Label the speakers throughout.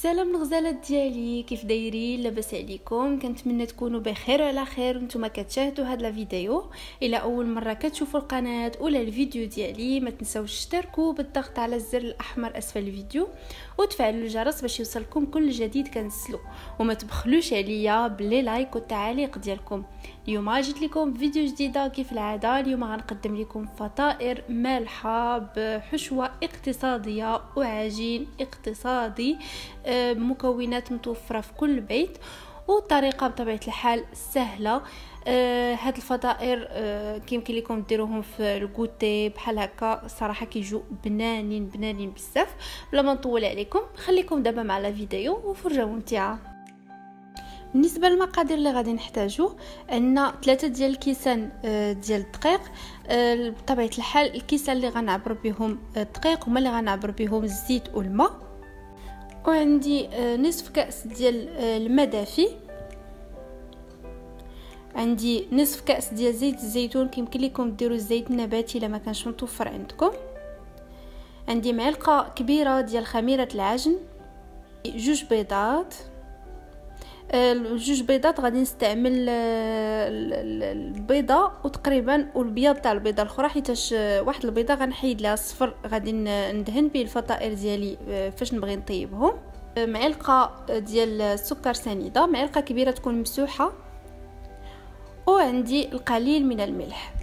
Speaker 1: السلام الغزالات ديالي، كيف دايرين؟ لاباس عليكم؟ كنتمنى تكونوا بخير وعلى خير وانتم كتشاهدوا هذا الفيديو. الى اول مره كتشوفوا القناه ولا الفيديو ديالي ما تنساوش تشتركوا بالضغط على الزر الاحمر اسفل الفيديو وتفعلوا الجرس باش يوصلكم كل جديد كنسلو، وما تبخلوش عليا باللي لايك والتعاليق ديالكم. اليوم جيت لكم فيديو جديده كيف العاده. اليوم غنقدم لكم فطائر مالحه بحشوه اقتصاديه وعجين اقتصادي بمكونات متوفره في كل بيت، والطريقه بطبيعه الحال سهله. هاد الفطائر كيمكن لكم ديروهم في الكوتي بحال هكا، صراحه كيجو بنانين بزاف. بلا ما نطول عليكم خليكم دابا مع الفيديو وفرجه ممتعه. بالنسبه للمقادير اللي غادي نحتاجو، عندنا 3 ديال الكيسان ديال الدقيق. بطبيعه الحال الكيسان اللي غنعبر بهم الدقيق هما اللي غنعبر بهم الزيت والماء. وعندي نصف كأس ديال الماء دافي، عندي نصف كأس ديال زيت الزيتون، كيمكن لكم ديروا الزيت النباتي الا ما كانش متوفر عندكم. عندي معلقه كبيره ديال خميره العجن، 2 بيضات. الجوج بيضات غادي نستعمل البيضه وتقريبا والبياض تاع البيضه الاخرى، حيتاش واحد البيضه غنحيد لها الصفر غادي ندهن به الفطائر ديالي فاش نبغي نطيبهم. معلقه ديال السكر سنيده، معلقه كبيره تكون مسوحه، وعندي القليل من الملح.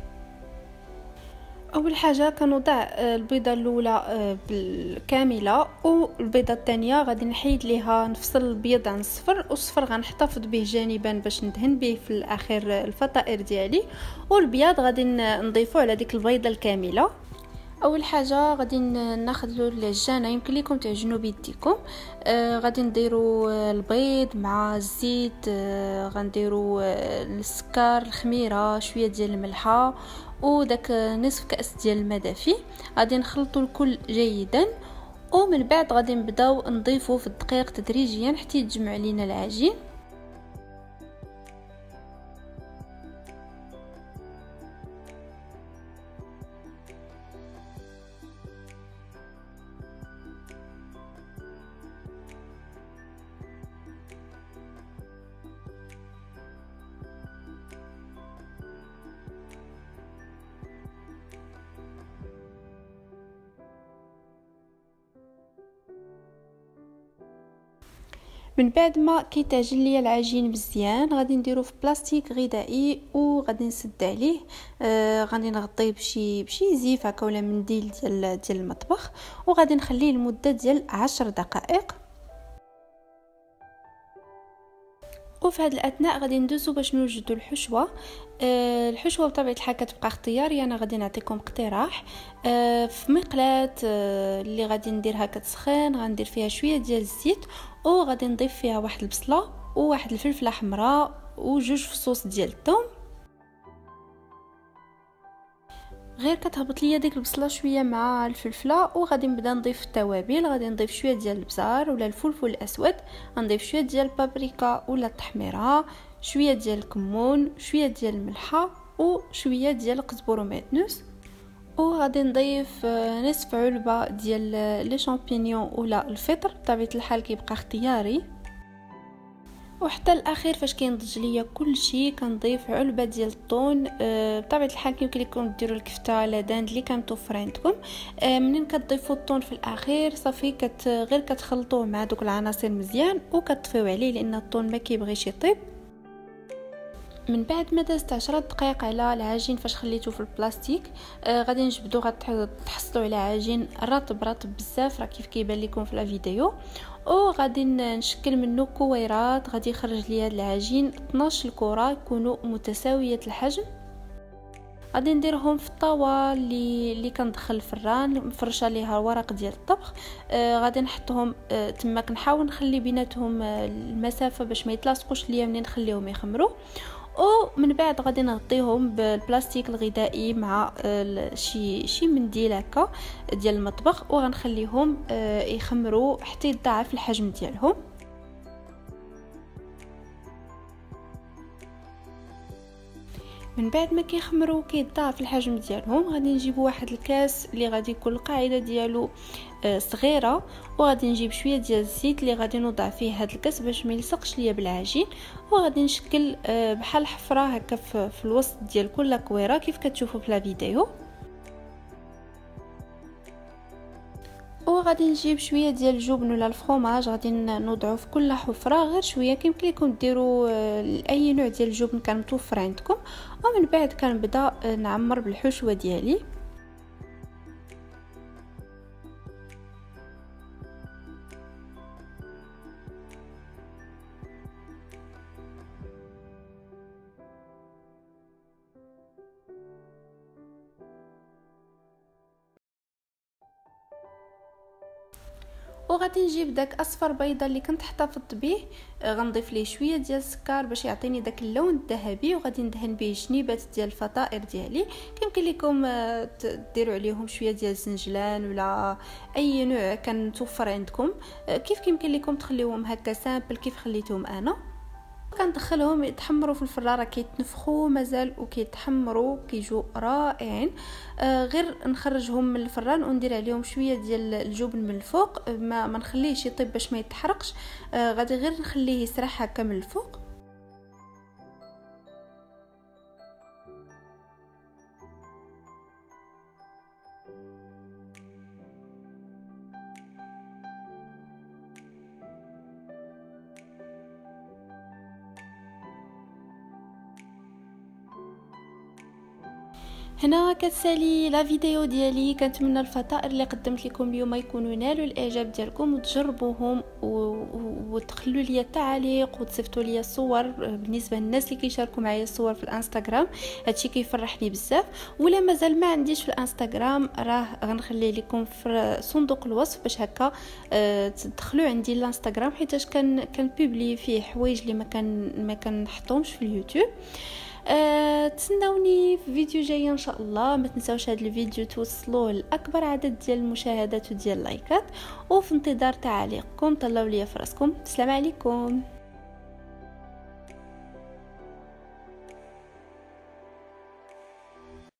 Speaker 1: اول حاجه كنوضع البيضه الاولى بالكامله، والبيضه الثانيه غادي نحيد ليها، نفصل البيض عن الصفر، والصفر غنحتفظ به جانبا باش ندهن به في الاخير الفطائر ديالي، والبياض غادي نضيفه على ديك البيضه الكامله. اول حاجه غادي ناخذ العجانه، يمكن لكم تعجنوا بيديكم. غادي نديروا البيض مع الزيت، غنديروا السكر، الخميره، شويه ديال الملحه، وداك نصف كأس ديال الماء دافي. غادي نخلطوا الكل جيدا، ومن بعد غادي نبداو نضيفوا في الدقيق تدريجيا حتى يتجمع لينا العجين. من بعد ما كيتعجن ليا العجين مزيان، غادي نديرو في بلاستيك غذائي وغادي نسد عليه. غادي نغطيه بشي زيف هكا ولا منديل ديال المطبخ، وغادي نخليه لمده ديال 10 دقائق. وفي هذا الاثناء غادي ندوزو باش نوجدوا الحشوه. الحشوه بطبيعه الحال كتبقى اختياري، انا غادي نعطيكم اقتراح. في مقلاة اللي غادي نديرها كتسخن، غندير فيها شويه ديال الزيت، وغادي نضيف فيها واحد البصله وواحد الفلفله حمراء وجوج فصوص ديال الثوم. غير كتهبط ليا ديك البصله شويه مع الفلفله، وغادي نبدا نضيف التوابل. غادي نضيف شويه ديال البزار ولا الفلفل الاسود، غنضيف شويه ديال البابريكا ولا التحميره، شويه ديال الكمون، شويه ديال الملحه، وشويه ديال القزبر ومعدنوس. وغادي نضيف نصف علبه ديال لي شامبينيون ولا الفطر، بطبيعه الحال كيبقى اختياري. وحتى الاخير فاش كينضج ليا كلشي كنضيف علبه ديال الطون. بطبيعه الحال يمكن لكم ديروا الكفته على داند اللي كان متوفر عندكم. منين كتضيفوا الطون في الاخير صافي غير كتخلطوه مع دوك العناصر مزيان وكتطفيو عليه، لان الطون ما كيبغيش يطيب. من بعد ما دازت 10 دقائق على العجين فاش خليته في البلاستيك، غادي نجبدو، غتحصلوا على عجين رطب بزاف، راه كيف كيبان لكم في الفيديو. وغادي نشكل منه كويرات. غادي يخرج لي هذا العجين 12 كره يكونوا متساويه الحجم. غادي نديرهم في الطاوه اللي كندخل الفران، مفرشه ليها ورق ديال الطبخ. غادي نحطهم تماك، نحاول نخلي بيناتهم المسافه باش ما يتلاصقوش ليا منين نخليهم يخمروا. ومن بعد غادي نغطيهم بالبلاستيك الغذائي مع شي منديل هكا ديال المطبخ، وغنخليهم يخمروا حتى يتضاعف الحجم ديالهم. من بعد ما كيخمروا كيتضاعف الحجم ديالهم، غادي نجيب واحد الكاس اللي غادي يكون القاعده ديالو صغيره، وغادي نجيب شويه ديال الزيت اللي غادي نوضع فيه هذا الكاس باش ما يلصقش ليا بالعجين، وغادي نشكل بحال حفره هكا في الوسط ديال كل كويره كيف كتشوفوا في لا فيديو. وغادي نجيب شويه ديال الجبن ولا الفرomاج، غادي نوضعه في كل حفره غير شويه، كيمكن لكم ديروا اي نوع ديال الجبن كان متوفر عندكم. ومن بعد كنبدا نعمر بالحشوه ديالي. وغادي نجيب داك اصفر بيضه اللي كنت احتفظت به، غنضيف ليه شويه ديال السكر باش يعطيني داك اللون الذهبي، وغادي ندهن به جنيبات ديال الفطائر ديالي. كيمكن لكم ديروا عليهم شويه ديال الزنجلان ولا اي نوع كان متوفر عندكم، كيف كيمكن لكم تخليوهم هكا سامبل كيف خليتهم انا. كندخلهم يتحمروا في الفراره، كيتنفخوا مازال وكيتحمروا كيجوا رائعين. غير نخرجهم من الفران وندير عليهم شويه ديال الجبن من الفوق، ما نخليهش يطيب باش ما يتحرقش، غادي غير نخليه يسرح هكا من الفوق. هنا كتسالي لا فيديو ديالي. كنتمنى الفطائر اللي قدمت لكم اليوم يكونوا نالوا الاعجاب ديالكم، وتجربوهم وتخلوا لي التعاليق وتصيفطوا لي الصور. بالنسبه للناس اللي كيشاركوا معايا الصور في الانستغرام هادشي كيفرحني بزاف. ولا مازال ما عنديش في الانستغرام راه غنخلي لكم في صندوق الوصف باش هكا تدخلوا عندي الانستغرام، حيتاش كنبوبلي فيه حوايج اللي ما كنحطهمش في اليوتيوب. تسناوني في فيديو جاي ان شاء الله. ما تنساوش هذا الفيديو توصلوه لاكبر عدد ديال المشاهدات وديال اللايكات، وفي انتظار تعاليقكم. طلعوا لي فراسكم. السلام عليكم.